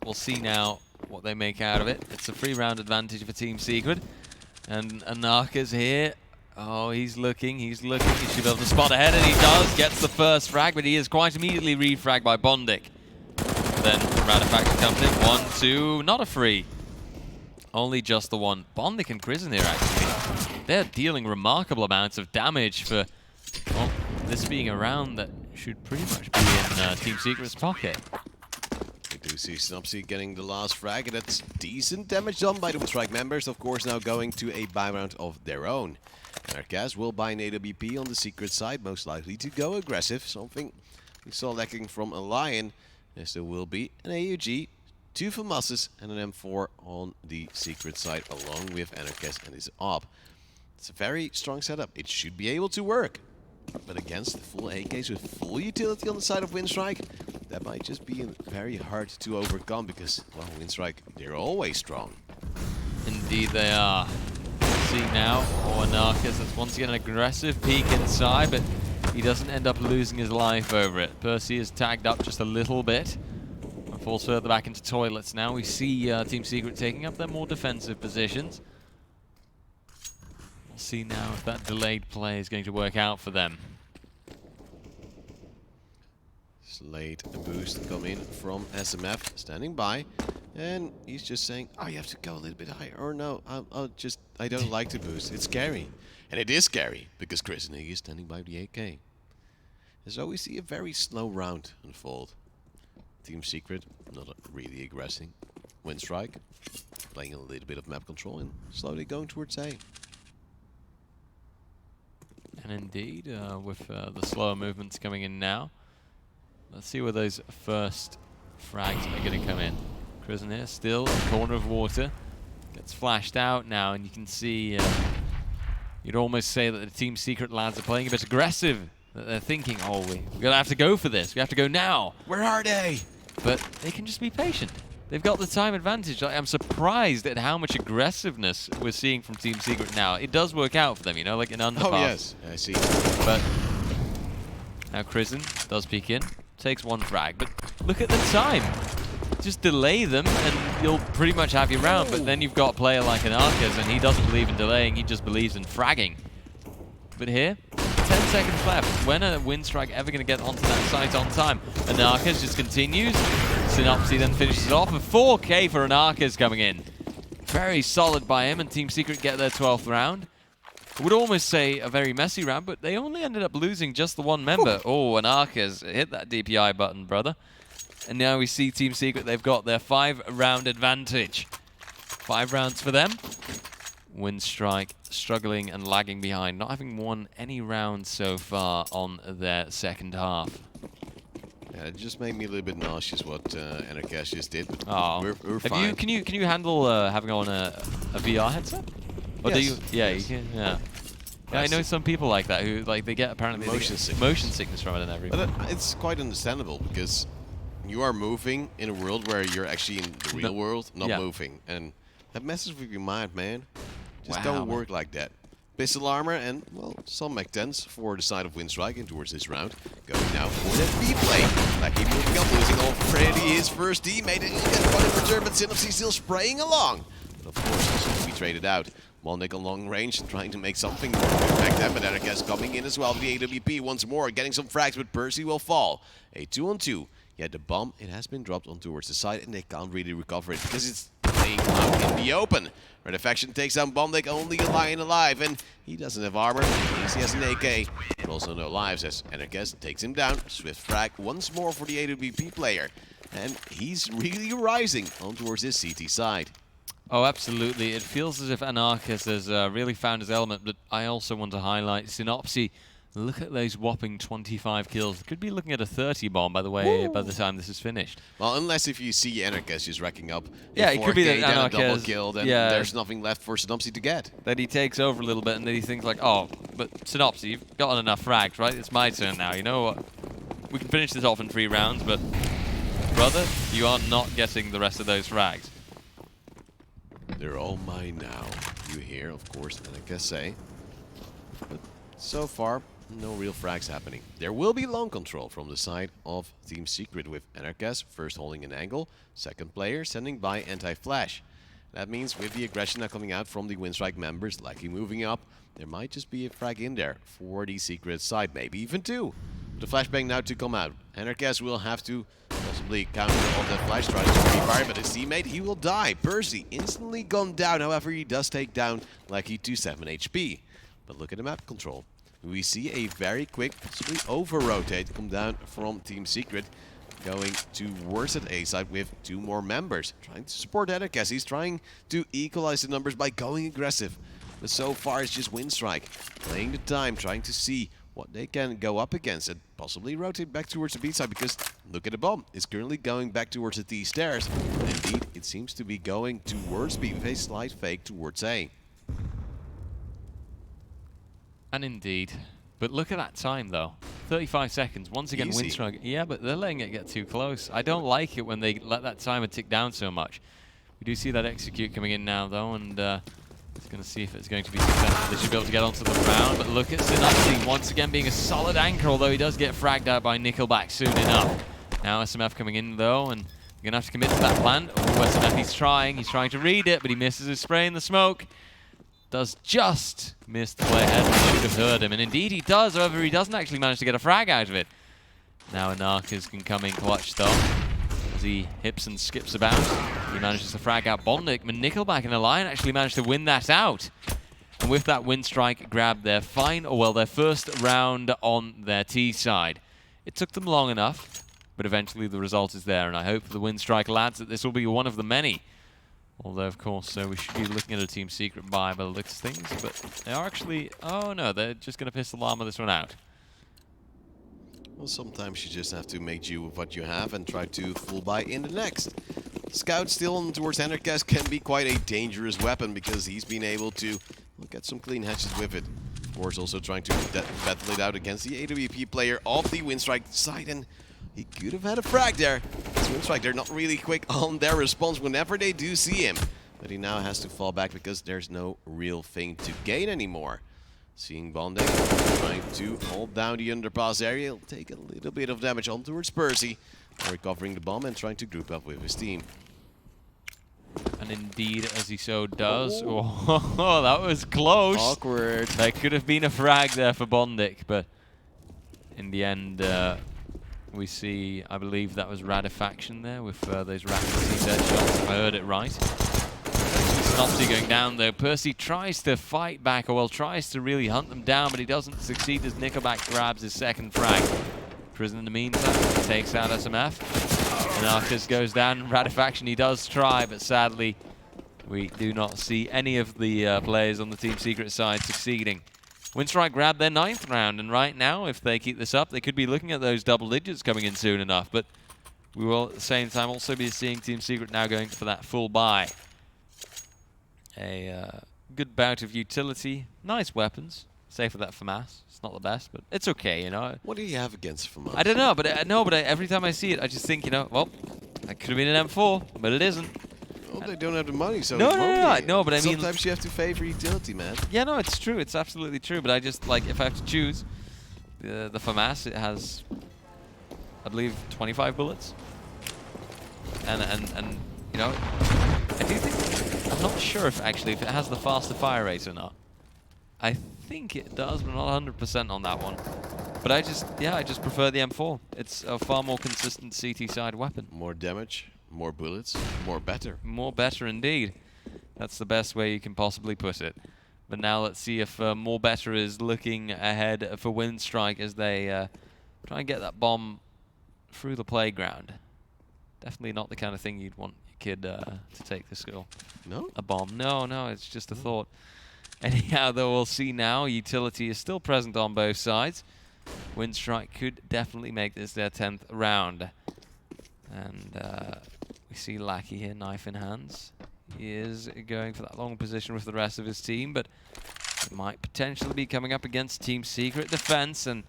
Speaker 2: we'll see now what they make out of it. It's a 3-round advantage for Team Secret. And Anarka's here. Oh, he's looking. He should be able to spot ahead, and he does. Gets the first frag, but he is quite immediately refragged by Bondik. Then Radifactor comes in. 1, 2, not a free. Only just the one. Bondik and Prison here, actually. They're dealing remarkable amounts of damage for, well, this being a round that should pretty much be in Team Secret's pocket.
Speaker 1: We do see Snopsy getting the last frag, and that's decent damage done by the WINSTRIKE members. Of course, now going to a buy round of their own. Narcas will buy an AWP on the Secret side, most likely to go aggressive. Something we saw lacking from a Lion. Yes, there will be an AUG, 2 FAMASes, and an M4 on the Secret side, along with Anarchist and his AWP. It's a very strong setup. It should be able to work. But against the full AKs with full utility on the side of WINSTRIKE, that might just be very hard to overcome because, well, WINSTRIKE, they're always strong.
Speaker 2: Indeed they are. See now, Anarchist that's once again an aggressive peek inside, but he doesn't end up losing his life over it. Percy is tagged up just a little bit and falls further back into toilets. Now we see Team Secret taking up their more defensive positions. We'll see now if that delayed play is going to work out for them.
Speaker 1: Late boost coming from SMF, standing by, and he's just saying, "Oh, you have to go a little bit higher." Or no, I don't like the boost. It's scary, and it is scary because Chris and is standing by the AK. And so we see a very slow round unfold. Team Secret not really aggressing. WINSTRIKE playing a little bit of map control and slowly going towards A.
Speaker 2: And indeed, with the slower movements coming in now, let's see where those first frags are going to come in. Prison here, still in the corner of water. Gets flashed out now, and you can see, you'd almost say that the Team Secret lads are playing a bit aggressive. That they're thinking, oh, we're going to have to go for this. We have to go now.
Speaker 1: Where are they?
Speaker 2: But they can just be patient. They've got the time advantage. I'm surprised at how much aggressiveness we're seeing from Team Secret now. It does work out for them, you know, like an underpass.
Speaker 1: Oh, yes, I see.
Speaker 2: But now Prison does peek in. Takes 1 frag, but look at the time. Just delay them and you'll pretty much have your round, but then you've got a player like Anarchist and he doesn't believe in delaying, he just believes in fragging. But here, 10 seconds left. When are WINSTRIKE ever going to get onto that site on time? Anarchist just continues. Synopsy then finishes it off with 4K for Anarchist coming in. Very solid by him, and Team Secret get their 12th round. I would almost say a very messy round, but they only ended up losing just the 1 member. Oh, Anarchist hit that DPI button, brother. And now we see Team Secret, they've got their 5-round advantage. 5 rounds for them. WINSTRIKE struggling and lagging behind, not having won any rounds so far on their second half.
Speaker 1: Yeah, it just made me a little bit nauseous what Anarchist just did, but we're
Speaker 2: Have
Speaker 1: fine.
Speaker 2: Can you handle having on a VR headset? Or
Speaker 1: yes.
Speaker 2: do you? Yeah, you can. Yeah. Yeah, I know some people like that who they get apparently
Speaker 1: motion
Speaker 2: sickness from it and everything.
Speaker 1: But it's quite understandable because you are moving in a world where you're actually in the real world, not moving, and that messes with your mind, man. Just don't work like that. Pistol armor and, well, some Mac-10s for the side of WINSTRIKE in towards this round. Going now for the B play. Lucky moving up, losing already his first teammate, and he'll get one in return, but Synopsy still spraying along. But of course, this will be traded out. Molnick on long range, trying to make something back then, but Anarchist coming in as well with the AWP once more, getting some frags, but Percy will fall. A 2-on-2. Yeah, the bomb, it has been dropped on towards the side, and they can't really recover it because it's laying out in the open. Red Faction takes down Bondik, only a Lion alive, and he doesn't have armor. He has an AK, but also no lives as Anarchist takes him down. Swift frag once more for the AWP player, and he's really rising on towards his CT side.
Speaker 2: Oh, absolutely. It feels as if Anarchist has really found his element, but I also want to highlight Synopsy. Look at those whopping 25 kills. Could be looking at a 30 bomb, by the way, by the time this is finished.
Speaker 1: Well, unless if you see Anarchist just racking up
Speaker 2: it could be that
Speaker 1: Anarchist a double kill, then there's nothing left for Synopsy to get.
Speaker 2: That he takes over a little bit, and then he thinks like, oh, but Synopsy, you've gotten enough frags, right? It's my turn now. You know what? We can finish this off in 3 rounds, but brother, you are not getting the rest of those frags.
Speaker 1: They're all mine now. You hear, of course, Anarchist say. But so far, No real frags happening. There will be long control from the side of Team Secret with Anarchas first holding an angle, second player sending by anti-flash. That means with the aggression now coming out from the WINSTRIKE members, Lucky moving up, there might just be a frag in there for the Secret side, maybe even two. The flashbang now to come out. Anarchas will have to possibly counter all that flash tries to fire, but his teammate, he will die. Percy instantly gone down, however he does take down Lucky to 7 HP. But look at the map control. We see a very quick, possibly over-rotate come down from Team Secret, going towards that A side with two more members. Trying to support Anarchas. He's trying to equalize the numbers by going aggressive. But so far it's just WINSTRIKE playing the time, trying to see what they can go up against and possibly rotate back towards the B side, because look at the bomb. It's currently going back towards the T stairs. And indeed, it seems to be going towards B with a slight fake towards A.
Speaker 2: And indeed. But look at that time, though. 35 seconds. Once again, WINSTRIKE. Yeah, but they're letting it get too close. I don't like it when they let that timer tick down so much. We do see that execute coming in now, though, and it's going to see if it's going to be successful. They should be able to get onto the round, but look at Synopsy once again being a solid anchor, although he does get fragged out by Nickelback soon enough. Now SMF coming in, though, and you're going to have to commit to that plan. Oh, SMF, he's trying to read it, but he misses his spray in the smoke. Does just miss the play ahead. Should have heard him, and indeed he does. However, he doesn't actually manage to get a frag out of it. Now Anarchas can come in clutch, though, as he hips and skips about. He manages to frag out Bondik, but Nickelback and Alliant actually managed to win that out. And with that, WINSTRIKE grabbed their their first round on their T side. It took them long enough, but eventually the result is there, and I hope for the WINSTRIKE lads that this will be one of the many. Although, of course, we should be looking at a Team Secret buy by the looks of things, but they are actually... Oh, no, they're just going to pistol armor this one out.
Speaker 1: Well, sometimes you just have to make do with what you have and try to full buy in the next. Scout still on towards Anarchas can be quite a dangerous weapon, because he's been able to get some clean hatches with it. Of course, also trying to battle it out against the AWP player of the WINSTRIKE side, and he could have had a frag there. WINSTRIKE, they're not really quick on their response whenever they do see him. But he now has to fall back because there's no real thing to gain anymore. Seeing Bondik trying to hold down the underpass area. He'll take a little bit of damage on towards Percy. Recovering the bomb and trying to group up with his team.
Speaker 2: And indeed, as he so does. Oh, that was close.
Speaker 1: Awkward.
Speaker 2: There could have been a frag there for Bondik, but in the end... we see, I believe that was Radifaction there with those rapid dead shots, if I heard it right. Synopsy going down though. Percy tries to fight back, or well, tries to really hunt them down, but he doesn't succeed as Nickelback grabs his second frag. Prison in the meantime takes out SMF. Anarchas goes down. Radifaction, he does try, but sadly, we do not see any of the players on the Team Secret side succeeding. WINSTRIKE grabbed their 9th round, and right now, if they keep this up, they could be looking at those double digits coming in soon enough. But we will, at the same time, also be seeing Team Secret now going for that full buy. A good bout of utility. Nice weapons. Save for that FAMAS. It's not the best, but it's okay, you know.
Speaker 1: What do you have against FAMAS?
Speaker 2: I don't know, but every time I see it, I just think, you know, well, that could have been an M4, but it isn't.
Speaker 1: Well, they don't have the money, so
Speaker 2: no, but I mean...
Speaker 1: Sometimes you have to favor utility, man.
Speaker 2: Yeah, no, it's true. It's absolutely true. But I just, like, if I have to choose, the FAMAS, it has, I believe, 25 bullets. And you know, I do think... I'm not sure if it has the faster fire rate or not. I think it does, but I'm not 100% on that one. But I just prefer the M4. It's a far more consistent CT side weapon.
Speaker 1: More damage. More bullets, more better.
Speaker 2: More better indeed. That's the best way you can possibly put it. But now let's see if more better is looking ahead for WINSTRIKE as they try and get that bomb through the playground. Definitely not the kind of thing you'd want your kid to take to school.
Speaker 1: No?
Speaker 2: A bomb. No, it's just a thought. Anyhow, though, we'll see now. Utility is still present on both sides. WINSTRIKE could definitely make this their 10th round. And we see Lackey here, knife in hands. He is going for that long position with the rest of his team, but he might potentially be coming up against Team Secret defense, and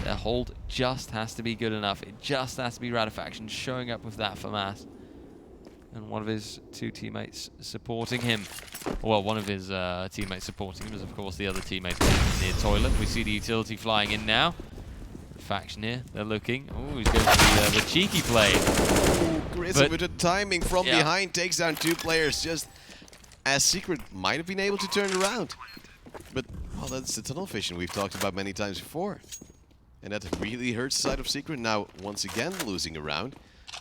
Speaker 2: their hold just has to be good enough. It just has to be Radifaction showing up with that FAMAS. and one of his two teammates supporting him. Well, one of his teammates supporting him is, of course, the other teammate near toilet. We see the utility flying in now. Faction here, they're looking. Oh, he's going for the cheeky play.
Speaker 1: Grizz with the timing from behind takes down 2 players, just as Secret might have been able to turn around. But, well, that's the tunnel vision we've talked about many times before. And that really hurts the side of Secret now, once again losing a round.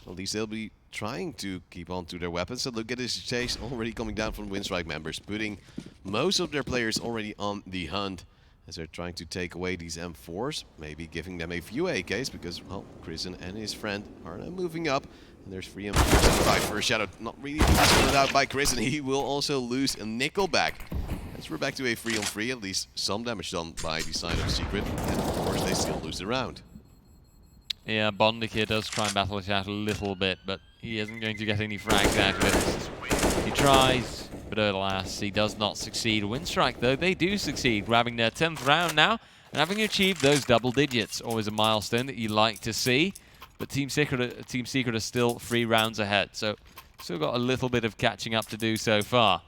Speaker 1: At least they'll be trying to keep on to their weapons. So look at this chase already coming down from WINSTRIKE members, putting most of their players already on the hunt as they're trying to take away these M4s, maybe giving them a few AKs because, well, Krisen and his friend are now moving up. And there's 3 M4s by First Shadow, not really split out by Krisen. He will also lose a Nickelback. As we're back to a 3-on-3, at least some damage done by the side of Secret. And of course, they still lose the round.
Speaker 2: Yeah, Bondik here does try and battle it out a little bit, but he isn't going to get any frags out of it. He tries, but alas, he does not succeed. WINSTRIKE, though, they do succeed, grabbing their 10th round now, and having achieved those double digits. Always a milestone that you like to see, but Team Secret are still 3 rounds ahead, so still got a little bit of catching up to do so far.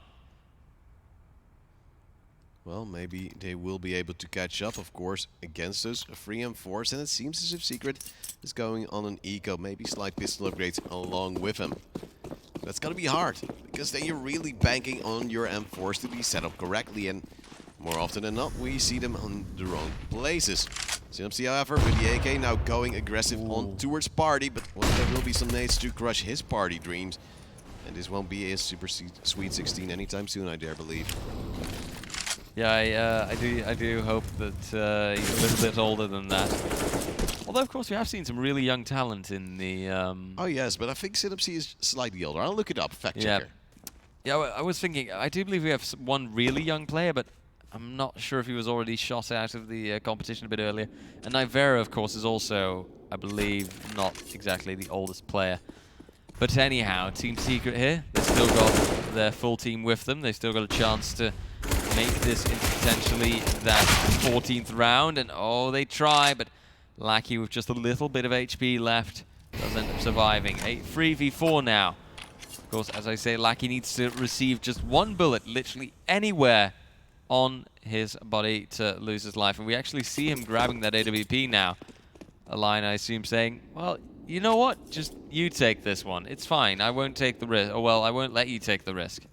Speaker 1: Well, maybe they will be able to catch up, of course, against those 3 M4s, and it seems as if Secret is going on an eco, maybe slight pistol upgrades along with him. That's gonna be hard, because then you're really banking on your M4s to be set up correctly, and more often than not, we see them on the wrong places. CMC, however, with the AK now going aggressive on towards Party, but well, there will be some nades to crush his Party dreams, and this won't be a super sweet 16 anytime soon, I dare believe.
Speaker 2: Yeah, I do hope that he's a little bit older than that. Although, of course, we have seen some really young talent in the...
Speaker 1: Oh, yes, but I think CMC is slightly older. I'll look it up, fact checker.
Speaker 2: Yeah, I was thinking, I do believe we have one really young player, but I'm not sure if he was already shot out of the competition a bit earlier. And Nivera, of course, is also, I believe, not exactly the oldest player. But anyhow, Team Secret here, they've still got their full team with them. They've still got a chance to make this into potentially that 14th round. And oh, they try, but Lackey with just a little bit of HP left does end up surviving. A 3v4 now. Of course, as I say, Lackey needs to receive just 1 bullet literally anywhere on his body to lose his life. And we actually see him grabbing that AWP now. A line, I assume, saying, well, you know what? Just you take this one. It's fine. I won't take the risk. Oh, well, I won't let you take the risk.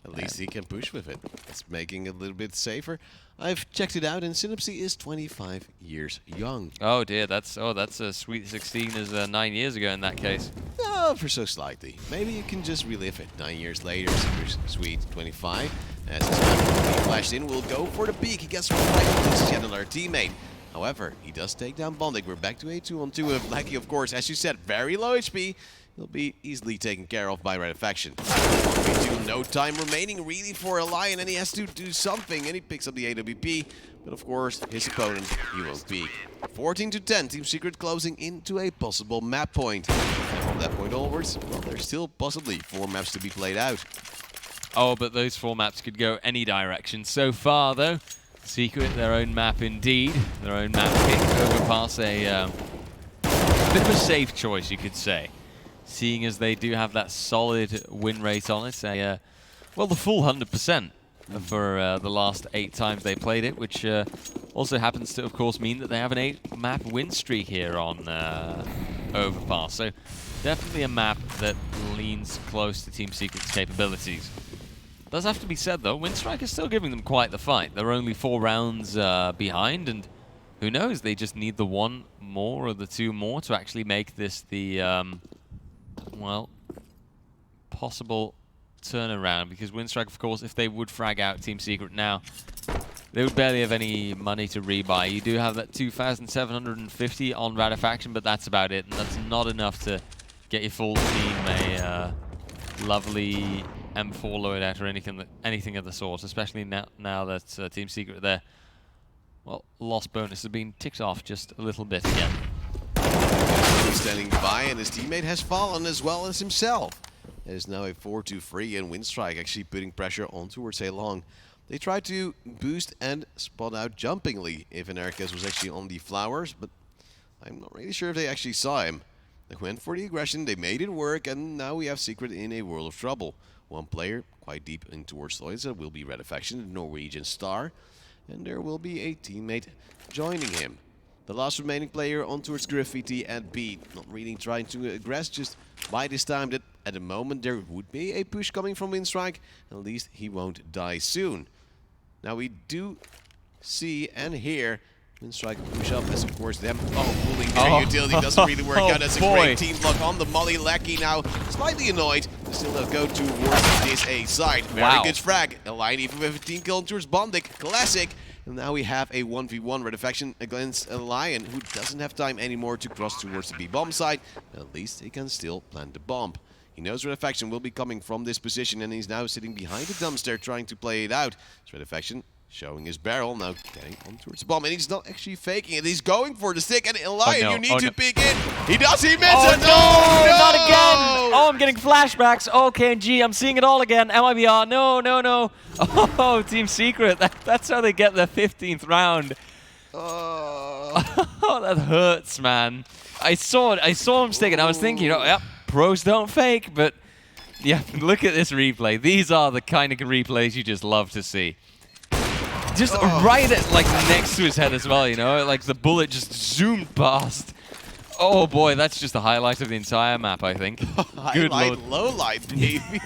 Speaker 1: At least he can push with it. It's making it a little bit safer. I've checked it out, and Synapsy is 25 years young.
Speaker 2: Oh dear, that's a sweet 16 is 9 years ago in that case.
Speaker 1: No, for so slightly. Maybe you can just relive it 9 years later. Sweet 25. As his man flashed in, will go for the peak. He gets reflected with his Chandler teammate. However, he does take down Bondik. We're back to a 2-on-2 with Lackey, of course, as you said, very low HP. He'll be easily taken care of by Red Faction. 1v2, no time remaining really for a Lion, and he has to do something, and he picks up the AWP. But of course, his opponent, he won't peek. 14-10, Team Secret closing into a possible map point. And from that point onwards, well, there's still possibly 4 maps to be played out.
Speaker 2: Oh, but those 4 maps could go any direction. So far, though, Secret, their own map indeed. Their own map pick overpass a bit of a safe choice, you could say. Seeing as they do have that solid win rate on it. Well, the full 100% for the last 8 times they played it, which also happens to, of course, mean that they have an 8-map win streak here on Overpass. So definitely a map that leans close to Team Secret's capabilities. Does have to be said, though, WINSTRIKE is still giving them quite the fight. They're only 4 rounds behind, and who knows, they just need the 1 more or the 2 more to actually make this the, well, possible turnaround. Because WINSTRIKE, of course, if they would frag out Team Secret now, they would barely have any money to rebuy. You do have that 2,750 on Ratifaction, but that's about it, and that's not enough to get your full team a lovely M4 loadout or anything of the sort, especially now that Team Secret there, well, loss bonus has been ticked off just a little bit again.
Speaker 1: He's standing by, and his teammate has fallen as well as himself. It is now a 4-2-3, and WINSTRIKE actually putting pressure on towards A long. They tried to boost and spot out jumpingly if Anarchus was actually on the flowers, but I'm not really sure if they actually saw him. They went for the aggression, they made it work, and now we have Secret in a world of trouble. One player quite deep in towards Loisa will be Red Affection, the Norwegian star, and there will be a teammate joining him. The last remaining player on towards Graffiti at B. Not really trying to aggress, just by this time that at the moment there would be a push coming from WINSTRIKE. At least he won't die soon. Now we do see and hear WINSTRIKE push up as of course them pulling their utility doesn't really work out. That's a great team block on the Molly. Lecky now slightly annoyed. Still they'll go towards this A side. Very good frag. A line even with a 15 kill towards Bondik. Classic. And now we have a 1v1 Red Affection against a Lion who doesn't have time anymore to cross towards the B bomb side. But at least he can still plant the bomb. He knows Red Affection will be coming from this position and he's now sitting behind the dumpster trying to play it out. It's Red Affection showing his barrel, now getting on towards the bomb, and he's not actually faking it, he's going for the stick, and Lion, you need to peek in. He does, he misses it!
Speaker 2: No, not again! Oh, I'm getting flashbacks. Oh, KNG, I'm seeing it all again. MIBR, no. Oh, Team Secret, that's how they get their 15th round. Oh, that hurts, man. I saw him stick it, I was thinking, yep, pros don't fake, but yeah, look at this replay. These are the kind of replays you just love to see. Just right at, like, next to his head as well, like the bullet just zoomed past. Oh boy, that's just the highlight of the entire map, I think. Good
Speaker 1: highlight, low light, baby.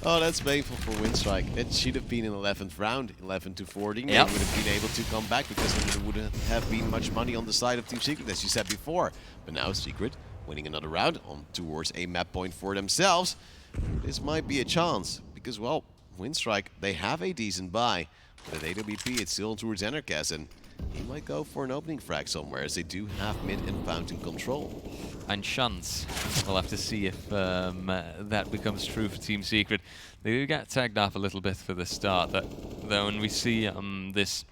Speaker 1: Oh, that's painful for WINSTRIKE. It should have been in 11th round, 11 to 14. They would have been able to come back because there wouldn't have been much money on the side of Team Secret, as you said before. But now Secret winning another round on towards a map point for themselves. This might be a chance because, well, WINSTRIKE, they have a decent buy. But at AWP, it's still towards Enercast, and he might go for an opening frag somewhere, as they do have mid and fountain control.
Speaker 2: And Shuns. We'll have to see if that becomes true for Team Secret. They do get tagged off a little bit for the start, though, when we see this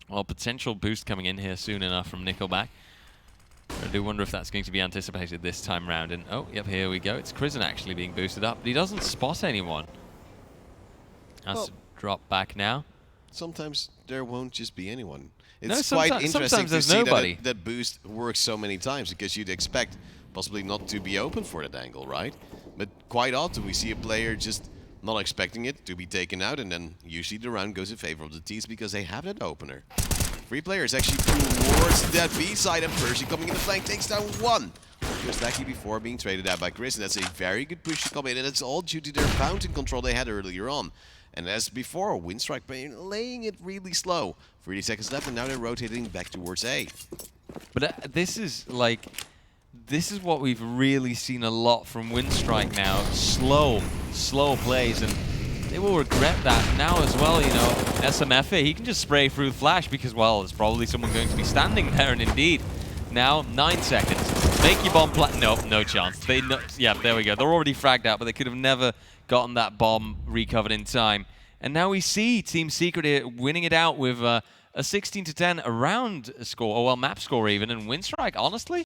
Speaker 2: potential boost coming in here soon enough from Nickelback. I do wonder if that's going to be anticipated this time round. And oh, yep, here we go. It's Krisen actually being boosted up, but he doesn't spot anyone. That's drop back now.
Speaker 1: Sometimes there won't just be anyone. It's quite interesting to see that boost works so many times, because you'd expect possibly not to be open for that angle, right? But quite often we see a player just not expecting it to be taken out, and then usually the round goes in favor of the T's because they have that opener. 3 players actually towards that B side, and Percy coming in the flank takes down 1. Just lucky before being traded out by Chris, and that's a very good push to come in, and it's all due to their fountain control they had earlier on. And as before, WINSTRIKE laying it really slow. 30 seconds left, and now they're rotating back towards A.
Speaker 2: But this is what we've really seen a lot from WINSTRIKE now. Slow plays, and they will regret that now as well, SMF, he can just spray through the flash because, well, there's probably someone going to be standing there, and indeed, now 9 seconds. Make your bomb plant. No chance. Yeah, there we go. They're already fragged out, but they could have never gotten that bomb recovered in time. And now we see Team Secret here winning it out with a 16-10 round score, or well, map score even. And WINSTRIKE, honestly,